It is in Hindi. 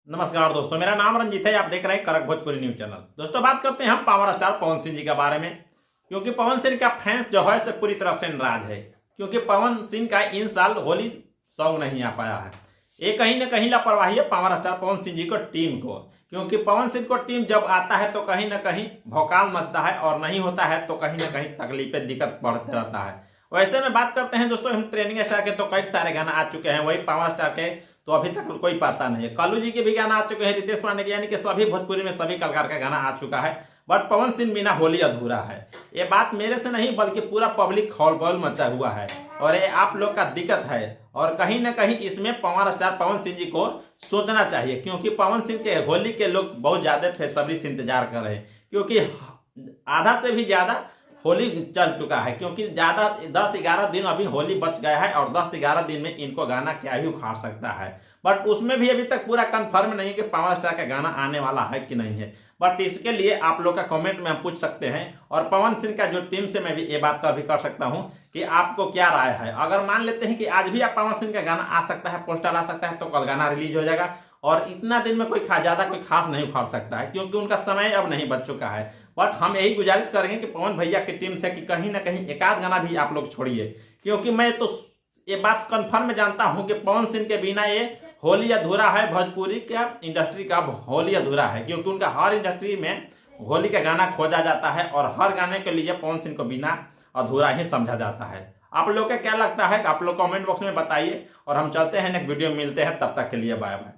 नमस्कार दोस्तों, मेरा नाम रंजीत है। आप देख रहे हैं कड़क भोजपुरी न्यूज चैनल। दोस्तों, बात करते हैं हम पावर स्टार पवन सिंह जी के बारे में, क्योंकि पवन सिंह का फैंस जो है से पूरी तरह से नाराज है, क्योंकि पवन सिंह का इन साल होली सॉन्ग नहीं आ पाया है। ये कहीं ना कहीं लापरवाही है पावर स्टार पवन सिंह जी को टीम को, क्योंकि पवन सिंह को टीम जब आता है तो कहीं ना कहीं भौकाल मचता है और नहीं होता है तो कहीं ना कहीं तकलीफें दिक्कत बढ़ते रहता है। वैसे में बात करते हैं दोस्तों, हम ट्रेनिंग स्टार के तो कई सारे गाना आ चुके हैं, वही पावर स्टार के तो अभी तक कोई पता नहीं है। कल्लू जी के भी गाना आ चुके हैं, रितेश पांडे के, यानी कि सभी भोजपुरी में सभी कलाकार का गाना आ चुका है। बट पवन सिंह बिना होली अधूरा है। ये बात मेरे से नहीं बल्कि पूरा पब्लिक खौलबौल मचा हुआ है और ये आप लोग का दिक्कत है। और कहीं ना कहीं इसमें पावर स्टार पवन सिंह जी को सोचना चाहिए, क्योंकि पवन सिंह के होली के लोग बहुत ज्यादा बेसब्री से इंतजार कर रहे हैं, क्योंकि आधा से भी ज्यादा होली चल चुका है। क्योंकि ज्यादा 10-11 दिन अभी होली बच गया है और 10-11 दिन में इनको गाना क्या ही उखाड़ सकता है। बट उसमें भी अभी तक पूरा कंफर्म नहीं कि पावर स्टार का गाना आने वाला है कि नहीं है। बट इसके लिए आप लोग का कमेंट में हम पूछ सकते हैं, और पवन सिंह का जो टीम से मैं भी ये बात भी कर सकता हूं कि आपको क्या राय है। अगर मान लेते हैं कि आज भी आप पवन सिंह का गाना आ सकता है, पोस्टर आ सकता है, तो कल गाना रिलीज हो जाएगा और इतना दिन में कोई ज्यादा कोई खास नहीं उखाड़ सकता है, क्योंकि उनका समय अब नहीं बच चुका है। बट हम यही गुजारिश करेंगे कि पवन भैया की टीम से कि कहीं ना कहीं एकाध गाना भी आप लोग छोड़िए, क्योंकि मैं तो ये बात कंफर्म जानता हूं कि पवन सिंह के बिना ये होली अधूरा है। भोजपुरी का इंडस्ट्री का होली अधूरा है, क्योंकि उनका हर इंडस्ट्री में होली का गाना खोजा जाता है और हर गाने के लिए पवन सिंह को बिना अधूरा ही समझा जाता है। आप लोग का क्या लगता है, आप लोग कमेंट बॉक्स में बताइए और हम चलते हैं नेक्स्ट वीडियो में मिलते हैं। तब तक के लिए बाय बाय।